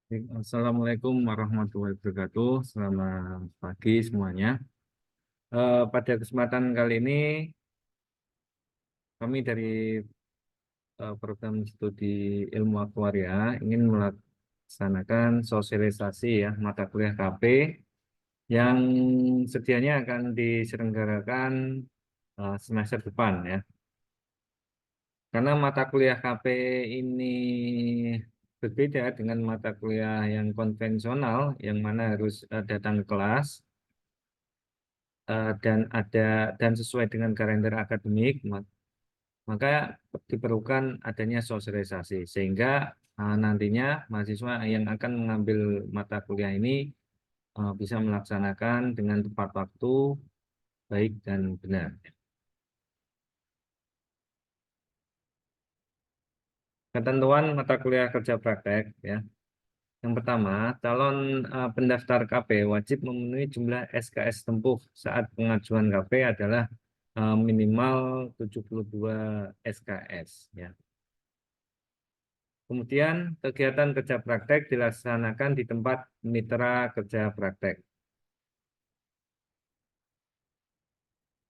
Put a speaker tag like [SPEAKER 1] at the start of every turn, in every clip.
[SPEAKER 1] Assalamualaikum warahmatullahi wabarakatuh. Selamat pagi semuanya. Pada kesempatan kali ini kami dari program studi ilmu aktuaria ingin melaksanakan sosialisasi ya mata kuliah KP yang sedianya akan diselenggarakan semester depan ya. Karena mata kuliah KP ini berbeda dengan mata kuliah yang konvensional yang mana harus datang ke kelas dan sesuai dengan kalender akademik, maka diperlukan adanya sosialisasi sehingga nantinya mahasiswa yang akan mengambil mata kuliah ini bisa melaksanakan dengan tepat waktu, baik dan benar. Ketentuan mata kuliah kerja praktek ya. Yang pertama, calon pendaftar KP wajib memenuhi jumlah SKS tempuh saat pengajuan KP adalah minimal 72 SKS ya. Kemudian kegiatan kerja praktek dilaksanakan di tempat mitra kerja praktek.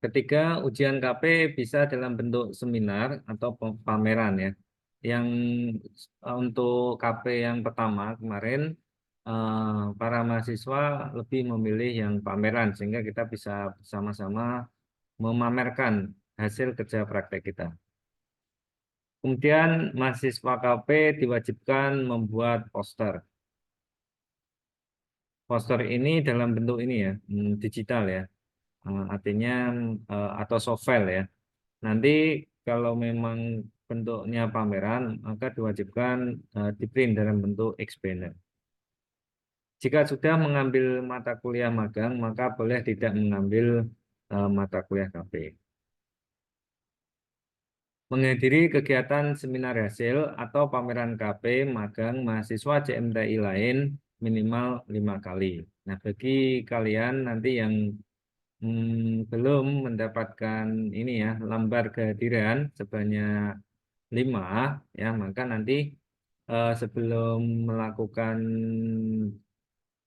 [SPEAKER 1] Ketiga, ujian KP bisa dalam bentuk seminar atau pameran ya. Yang untuk KP yang pertama kemarin, para mahasiswa lebih memilih yang pameran sehingga kita bisa bersama-sama memamerkan hasil kerja praktek kita. Kemudian mahasiswa KP diwajibkan membuat poster. Poster ini dalam bentuk ini ya, digital ya. Artinya atau soft file ya. Nanti kalau memang bentuknya pameran, maka diwajibkan di print dalam bentuk Expander. Jika sudah mengambil mata kuliah magang, maka boleh tidak mengambil mata kuliah KP. Menghadiri kegiatan seminar hasil atau pameran KP magang mahasiswa CMTI lain minimal 5 kali. Nah, bagi kalian nanti yang belum mendapatkan ini ya lambar kehadiran sebanyak 5 ya, maka nanti sebelum melakukan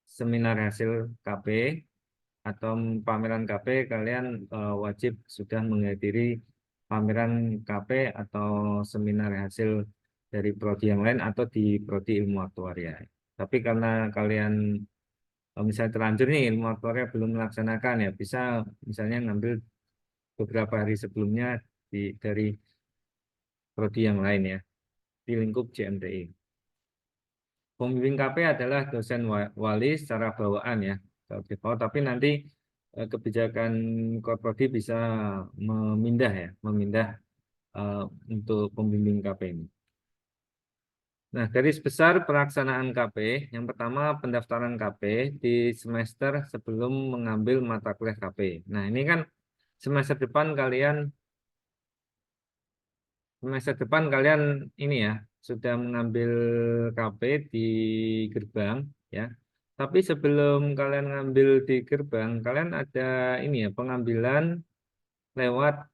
[SPEAKER 1] seminar hasil KP atau pameran KP, kalian wajib sudah menghadiri pameran KP atau seminar hasil dari prodi yang lain atau di prodi ilmu aktuaria. Tapi karena kalian misalnya terlanjur nih ilmu aktuaria belum melaksanakan ya, bisa misalnya ngambil beberapa hari sebelumnya dari prodi yang lain ya, di lingkup JMTI. Pembimbing KP adalah dosen wali secara bawaan ya, tapi nanti kebijakan Korprodi bisa memindah eh, untuk pembimbing KP ini. Nah, garis besar pelaksanaan KP, yang pertama pendaftaran KP di semester sebelum mengambil mata kuliah KP. Nah, ini kan semester depan kalian ini ya sudah mengambil KP di gerbang ya. Tapi sebelum kalian ngambil di gerbang, kalian ada ini ya pengambilan lewat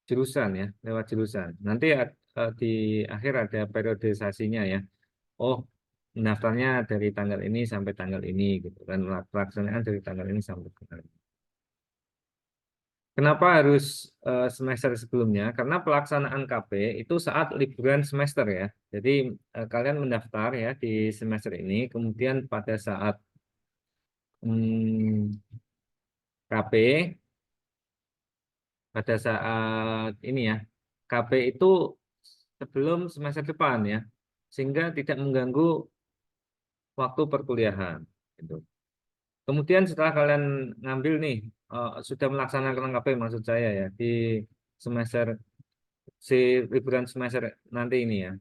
[SPEAKER 1] jurusan ya, lewat jurusan. Nanti di akhir ada periodisasinya ya. Oh, pendaftarnya dari tanggal ini sampai tanggal ini gitu dan pelaksanaan dari tanggal ini sampai tanggal ini. Kenapa harus semester sebelumnya? Karena pelaksanaan KP itu saat liburan semester ya. Jadi kalian mendaftar ya di semester ini, kemudian pada saat KP, pada saat ini ya, KP itu sebelum semester depan ya, sehingga tidak mengganggu waktu perkuliahan. Gitu. Kemudian setelah kalian ngambil nih, sudah melaksanakan KP maksud saya ya, di semester si liburan semester nanti ini ya.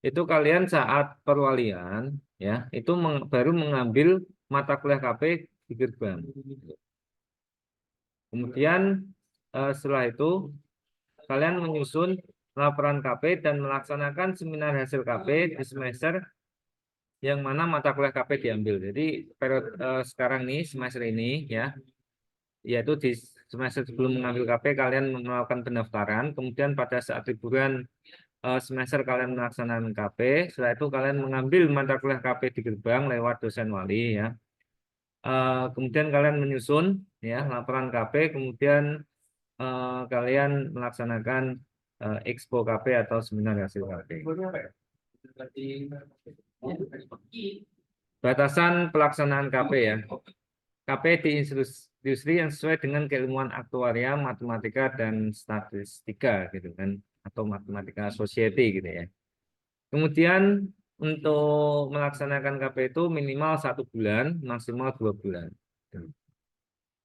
[SPEAKER 1] Itu kalian saat perwalian ya itu baru mengambil mata kuliah KP di gerbang. Kemudian setelah itu kalian menyusun laporan KP dan melaksanakan seminar hasil KP di semester yang mana mata kuliah KP diambil. Jadi periode sekarang nih semester ini ya, yaitu di semester sebelum mengambil KP kalian melakukan pendaftaran, kemudian pada saat liburan semester kalian melaksanakan KP, setelah itu kalian mengambil mata kuliah KP di gerbang lewat dosen wali ya. Kemudian kalian menyusun ya laporan KP, kemudian kalian melaksanakan expo KP atau seminar hasil KP. Batasan pelaksanaan KP ya. KP di industri yang sesuai dengan keilmuan aktuaria, matematika dan statistika gitu kan, atau matematika society gitu ya. Kemudian untuk melaksanakan KP itu minimal 1 bulan, maksimal 2 bulan.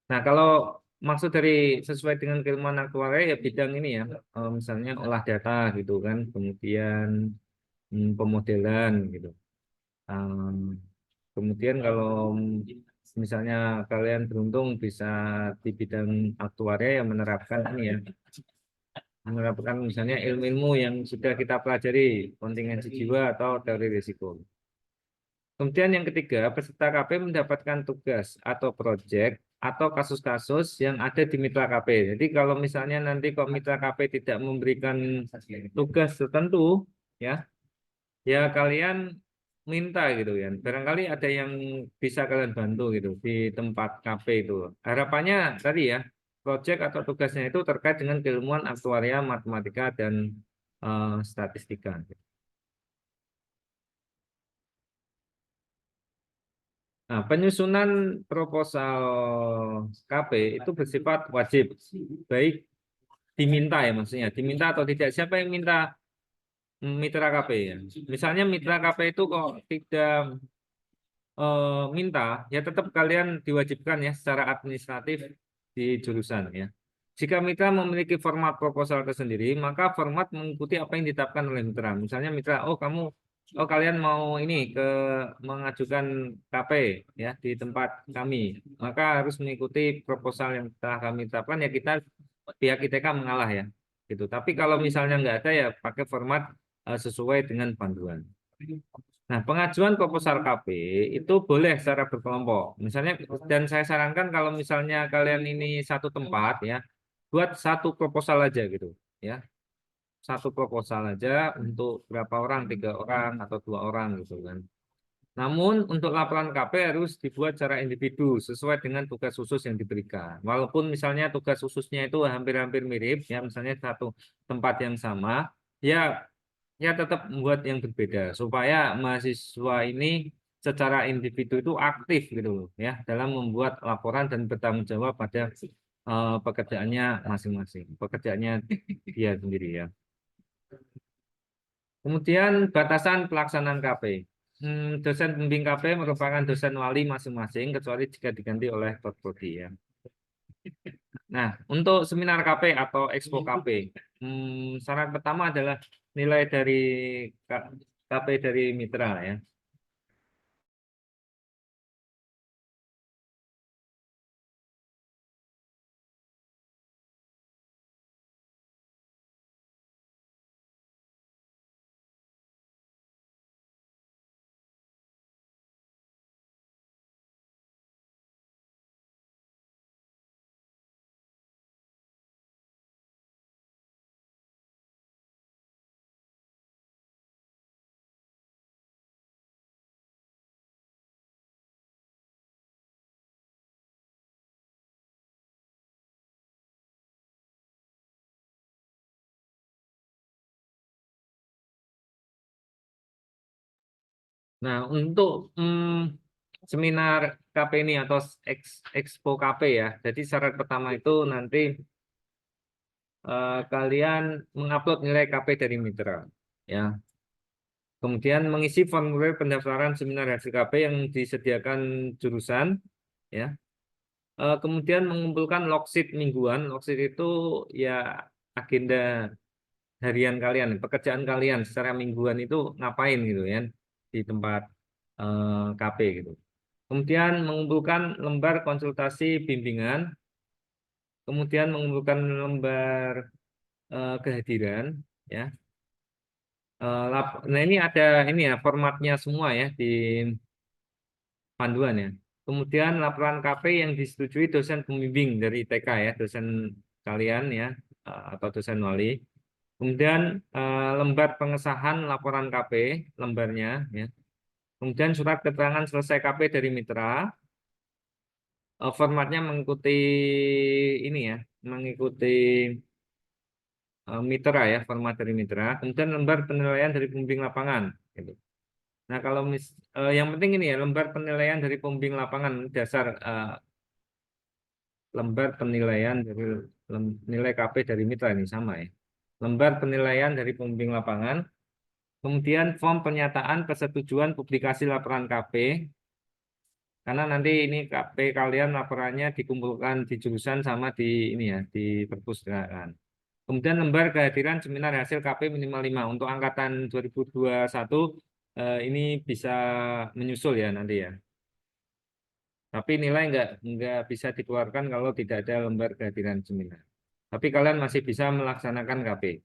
[SPEAKER 1] Nah, kalau maksud dari sesuai dengan keilmuan aktuaria ya bidang ini ya, misalnya olah data gitu kan, kemudian pemodelan gitu. Kemudian kalau misalnya kalian beruntung bisa di bidang aktuaria yang menerapkan ini ya, menerapkan misalnya ilmu-ilmu yang sudah kita pelajari, kontingensi jiwa atau teori risiko. Kemudian yang ketiga, peserta KP mendapatkan tugas atau proyek atau kasus-kasus yang ada di mitra KP. Jadi kalau misalnya nanti kok mitra KP tidak memberikan tugas tertentu, ya, ya kalian minta gitu ya. Barangkali ada yang bisa kalian bantu gitu di tempat KP itu. Harapannya tadi ya, proyek atau tugasnya itu terkait dengan keilmuan aktuaria, matematika dan statistika. Nah, penyusunan proposal KP itu bersifat wajib, baik diminta ya maksudnya, diminta atau tidak. Siapa yang minta mitra KP ya? Misalnya mitra KP itu kok tidak minta, ya tetap kalian diwajibkan ya secara administratif di jurusan ya. Jika mitra memiliki format proposal tersendiri, maka format mengikuti apa yang ditetapkan oleh mitra. Misalnya mitra, oh kalian mau ini mengajukan KP ya di tempat kami, maka harus mengikuti proposal yang telah kami tetapkan ya kita pihak ITK mengalah ya, gitu. Tapi kalau misalnya nggak ada ya pakai format sesuai dengan panduan. Nah, pengajuan proposal KP itu boleh secara berkelompok. Misalnya, dan saya sarankan kalau misalnya kalian ini satu tempat ya, buat satu proposal aja gitu, ya. Satu proposal aja untuk berapa orang, 3 orang atau 2 orang gitu kan. Namun untuk laporan KP harus dibuat secara individu sesuai dengan tugas khusus yang diberikan. Walaupun misalnya tugas khususnya itu hampir-hampir mirip, ya misalnya satu tempat yang sama, ya ya tetap membuat yang berbeda supaya mahasiswa ini secara individu itu aktif gitu loh ya dalam membuat laporan dan bertanggung jawab pada pekerjaannya masing-masing, pekerjaannya dia sendiri ya. Kemudian batasan pelaksanaan KP. Dosen pembimbing KP merupakan dosen wali masing-masing kecuali jika diganti oleh prodi ya. Nah, untuk seminar KP atau expo KP, syarat pertama adalah nilai dari KP dari mitra ya. Nah, untuk seminar KP ini atau expo KP ya. Jadi syarat pertama itu nanti kalian mengupload nilai KP dari mitra ya. Kemudian mengisi formulir pendaftaran seminar hasil KP yang disediakan jurusan ya. Kemudian mengumpulkan logshit mingguan. Logshit itu ya agenda harian kalian, pekerjaan kalian secara mingguan itu ngapain gitu ya di tempat KP gitu. Kemudian mengumpulkan lembar konsultasi bimbingan, kemudian mengumpulkan lembar kehadiran ya. Nah ini ada ini ya formatnya semua ya di panduan ya. Kemudian laporan KP yang disetujui dosen pembimbing dari TK ya, dosen kalian ya atau dosen wali. Kemudian lembar pengesahan laporan KP, lembarnya, ya. Kemudian surat keterangan selesai KP dari mitra, formatnya mengikuti ini ya, mengikuti mitra ya, format dari mitra. Kemudian lembar penilaian dari pembimbing lapangan. Gitu. Nah kalau yang penting ini ya, lembar penilaian dari pembimbing lapangan dasar lembar penilaian dari nilai KP dari mitra ini sama ya. Lembar penilaian dari pembimbing lapangan. Kemudian form pernyataan persetujuan publikasi laporan KP. Karena nanti ini KP kalian laporannya dikumpulkan di jurusan sama di ini ya, di perpustakaan. Kemudian lembar kehadiran seminar hasil KP minimal 5. Untuk angkatan 2021 ini bisa menyusul ya nanti ya. Tapi nilai nggak bisa dikeluarkan kalau tidak ada lembar kehadiran seminar. Tapi kalian masih bisa melaksanakan KP.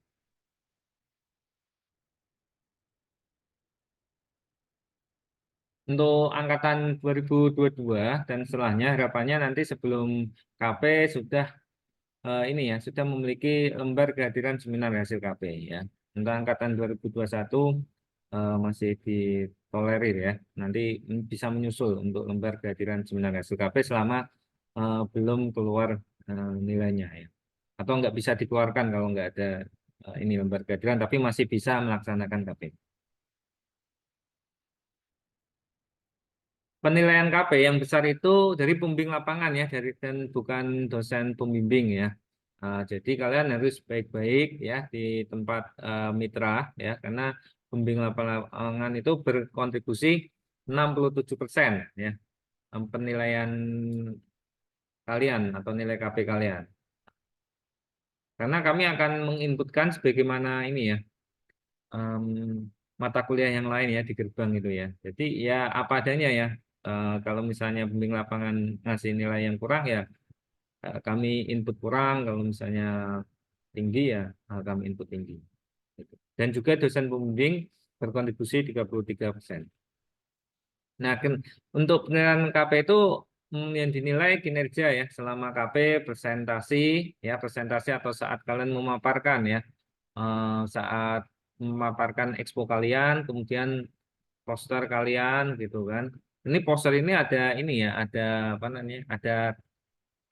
[SPEAKER 1] Untuk angkatan 2022 dan setelahnya harapannya nanti sebelum KP sudah ini ya sudah memiliki lembar kehadiran seminar hasil KP ya. Untuk angkatan 2021 masih ditolerir ya. Nanti bisa menyusul untuk lembar kehadiran seminar hasil KP selama belum keluar nilainya ya. Atau nggak bisa dikeluarkan kalau nggak ada ini lembar kehadiran, tapi masih bisa melaksanakan KP. Penilaian KP yang besar itu dari pembimbing lapangan ya, dari dan bukan dosen pembimbing ya. Jadi kalian harus baik-baik ya di tempat mitra ya, karena pembimbing lapangan itu berkontribusi 67% ya penilaian kalian atau nilai KP kalian. Karena kami akan menginputkan sebagaimana ini ya em, mata kuliah yang lain ya di gerbang itu ya. Jadi ya apa adanya ya. Kalau misalnya pembimbing lapangan ngasih nilai yang kurang ya kami input kurang. Kalau misalnya tinggi ya kami input tinggi. Gitu. Dan juga dosen pembimbing berkontribusi 33%. Nah, untuk penilaian KP itu yang dinilai kinerja ya selama KP presentasi ya presentasi atau saat kalian memaparkan ya saat memaparkan expo kalian kemudian poster kalian gitu kan. Ini poster ini ada ini ya ada apa namanya ada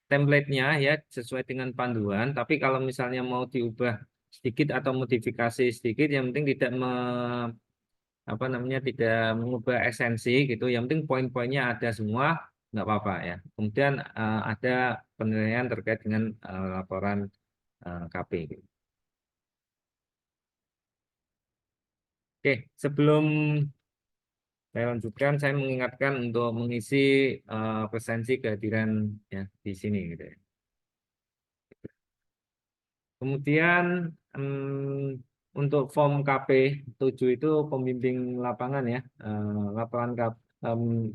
[SPEAKER 1] template-nya ya sesuai dengan panduan. Tapi kalau misalnya mau diubah sedikit atau modifikasi sedikit, yang penting tidak apa namanya tidak mengubah esensi gitu. Yang penting poin-poinnya ada semua, nggak apa-apa ya. Kemudian ada penilaian terkait dengan laporan KP. Gitu. Oke, sebelum saya lanjutkan, saya mengingatkan untuk mengisi presensi kehadiran ya di sini gitu ya. Kemudian untuk form KP 7 itu pembimbing lapangan ya. Laporan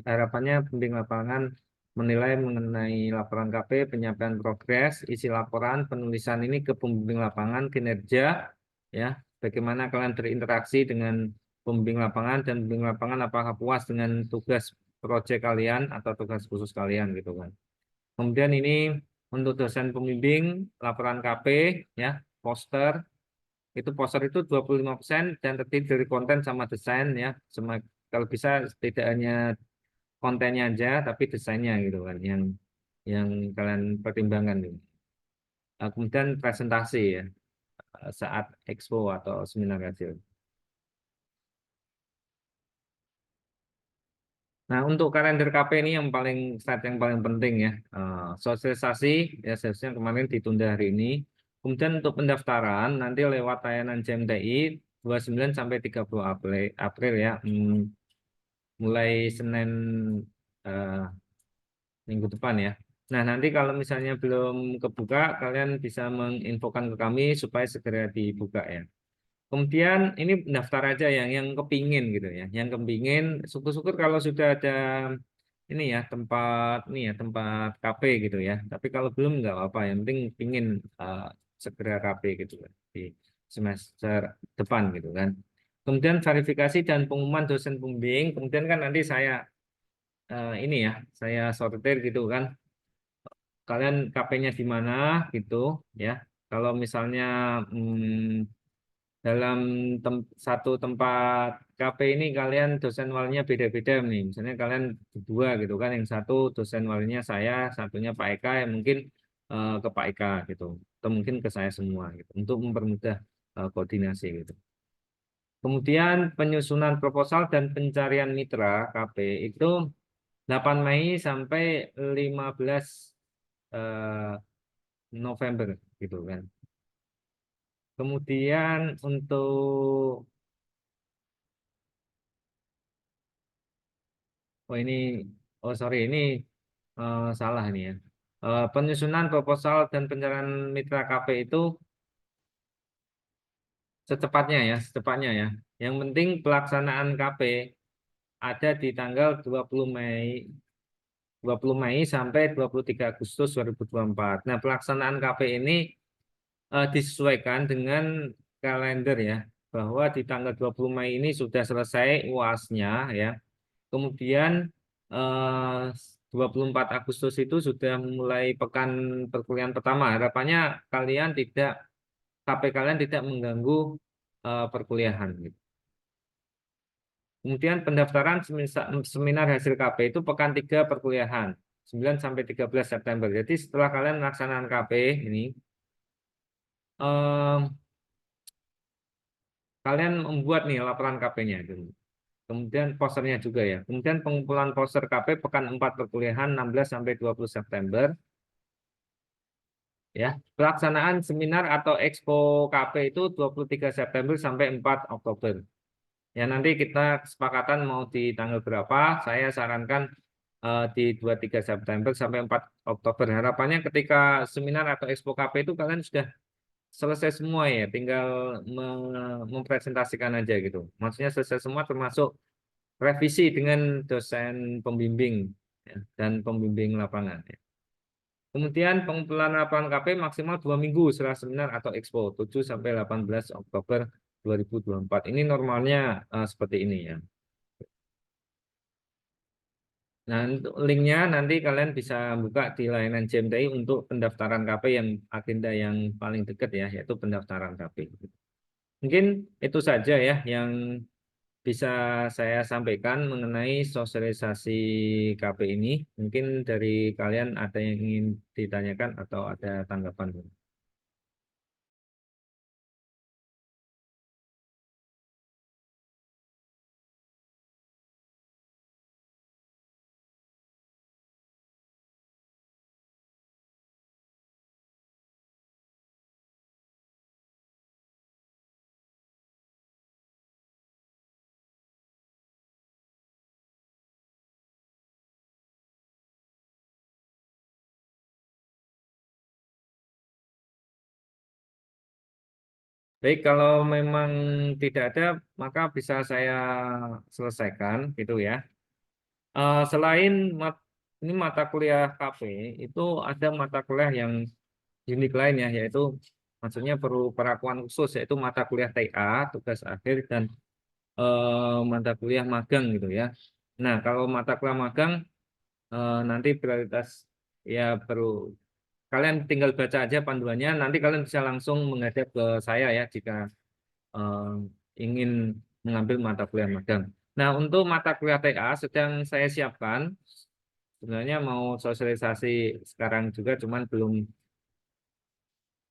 [SPEAKER 1] harapannya pembimbing lapangan menilai mengenai laporan KP, penyampaian progres, isi laporan, penulisan ini ke pembimbing lapangan, kinerja, ya, bagaimana kalian berinteraksi dengan pembimbing lapangan dan pembimbing lapangan apakah puas dengan tugas proyek kalian atau tugas khusus kalian gitu kan. Kemudian ini untuk dosen pembimbing, laporan KP, ya, poster, itu poster itu 25% dan terdiri dari konten sama desain, ya. Kalau bisa tidak hanya kontennya aja, tapi desainnya gitu kan, yang kalian pertimbangkan. Gitu. Kemudian presentasi ya, saat expo atau seminar hasil. Nah, untuk kalender KP ini yang paling start yang paling penting ya. Sosialisasi ya seharusnya kemarin ditunda hari ini. Kemudian untuk pendaftaran nanti lewat layanan JMTI 29 sampai 30 April ya. Mulai Senin eh, minggu depan ya. Nah, nanti kalau misalnya belum kebuka, kalian bisa menginfokan ke kami supaya segera dibuka ya. Kemudian ini daftar aja yang kepingin gitu ya. Yang kepingin syukur-syukur kalau sudah ada ini ya tempat KP gitu ya. Tapi kalau belum nggak apa-apa. Yang penting pingin uh, segera KP gitu kan di semester depan gitu kan. Kemudian verifikasi dan pengumuman dosen pembimbing. Kemudian kan nanti saya ini ya saya sortir gitu kan. Kalian KP-nya di mana gitu ya. Kalau misalnya dalam satu tempat KP ini kalian dosen walinya beda-beda nih. Misalnya kalian berdua gitu kan, yang satu dosen walinya saya, satunya Pak Eka, yang mungkin ke Pak Eka gitu, atau mungkin ke saya semua gitu, untuk mempermudah koordinasi gitu. Kemudian penyusunan proposal dan pencarian mitra KP itu 8 Mei sampai 15 eh, November gitu kan. Kemudian untuk oh ini oh sorry ini salah nih ya. Penyusunan proposal dan pencarian mitra KP itu secepatnya ya. Yang penting pelaksanaan KP ada di tanggal 20 Mei sampai 23 Agustus 2024. Nah, pelaksanaan KP ini disesuaikan dengan kalender ya, bahwa di tanggal 20 Mei ini sudah selesai UASnya ya. Kemudian 24 Agustus itu sudah mulai pekan perkuliahan pertama. Harapannya kalian tidak KP kalian tidak mengganggu perkuliahan gitu. Kemudian pendaftaran seminar hasil KP itu pekan 3 perkuliahan 9 sampai 13 September. Jadi setelah kalian melaksanakan KP ini eh, kalian membuat nih laporan KP-nya dulu. Kemudian posternya juga ya. Kemudian pengumpulan poster KP pekan 4 perkuliahan 16 sampai 20 September ya. Pelaksanaan seminar atau Expo KP itu 23 September sampai 4 Oktober. Ya nanti kita kesepakatan mau di tanggal berapa, saya sarankan di 23 September sampai 4 Oktober. Harapannya ketika seminar atau Expo KP itu kalian sudah selesai semua ya, tinggal mempresentasikan aja gitu. Maksudnya selesai semua termasuk revisi dengan dosen pembimbing ya, dan pembimbing lapangan. Ya. Kemudian pengumpulan lapangan KP maksimal 2 minggu setelah seminar atau Expo 7 sampai 18 Oktober 2024. Ini normalnya seperti ini ya. Nah, untuk linknya nanti kalian bisa buka di layanan JMTI untuk pendaftaran KP yang agenda yang paling dekat ya, yaitu pendaftaran KP. Mungkin itu saja ya yang bisa saya sampaikan mengenai sosialisasi KP ini. Mungkin dari kalian ada yang ingin ditanyakan atau ada tanggapan. Baik, kalau memang tidak ada, maka bisa saya selesaikan gitu ya. Selain ini mata kuliah KP, itu ada mata kuliah yang unik lain ya, yaitu maksudnya perlu perlakuan khusus, yaitu mata kuliah TA, tugas akhir, dan mata kuliah magang gitu ya. Nah, kalau mata kuliah magang, nanti prioritas ya perlu, kalian tinggal baca aja panduannya, nanti kalian bisa langsung menghadap ke saya ya, jika eh, ingin mengambil mata kuliah magang. Nah, untuk mata kuliah TA sedang saya siapkan. Sebenarnya mau sosialisasi sekarang juga, cuman belum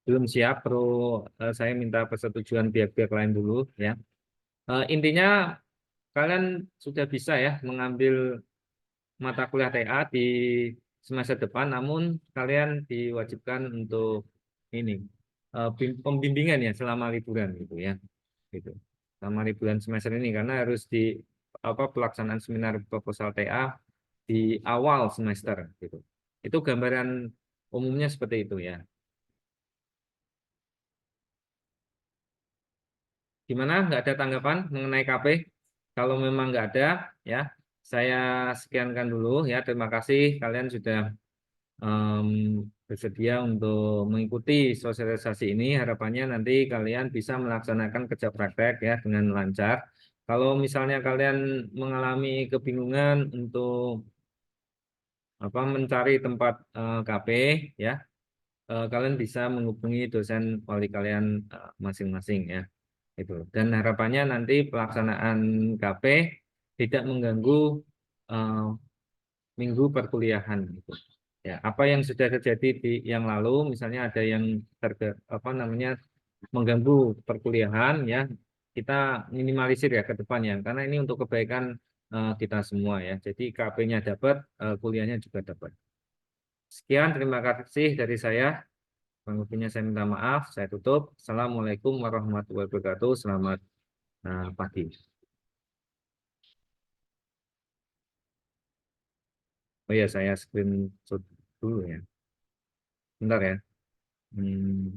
[SPEAKER 1] belum siap. Perlu saya minta persetujuan pihak-pihak lain dulu ya. Intinya kalian sudah bisa ya mengambil mata kuliah TA di semester depan, namun kalian diwajibkan untuk ini pembimbingan ya selama liburan gitu ya. Gitu. Selama liburan semester ini karena harus di apa pelaksanaan seminar proposal TA di awal semester gitu. Itu gambaran umumnya seperti itu ya. Gimana? Nggak ada tanggapan mengenai KP? Kalau memang nggak ada, ya saya sekiankan dulu ya. Terima kasih kalian sudah em, bersedia untuk mengikuti sosialisasi ini. Harapannya nanti kalian bisa melaksanakan kerja praktek ya dengan lancar. Kalau misalnya kalian mengalami kebingungan untuk apa mencari tempat KP ya, kalian bisa menghubungi dosen wali kalian masing-masing ya. Itu. Dan harapannya nanti pelaksanaan KP tidak mengganggu eh, minggu perkuliahan gitu. Ya, apa yang sudah terjadi di yang lalu, misalnya ada yang apa namanya mengganggu perkuliahan, ya kita minimalisir ya ke depannya, karena ini untuk kebaikan kita semua ya. Jadi KP-nya dapat, kuliahnya juga dapat. Sekian, terima kasih dari saya. Kurang lebihnya saya minta maaf. Saya tutup. Assalamualaikum warahmatullahi wabarakatuh. Selamat pagi. Oh ya, saya screenshot dulu ya. Bentar ya. Hmm.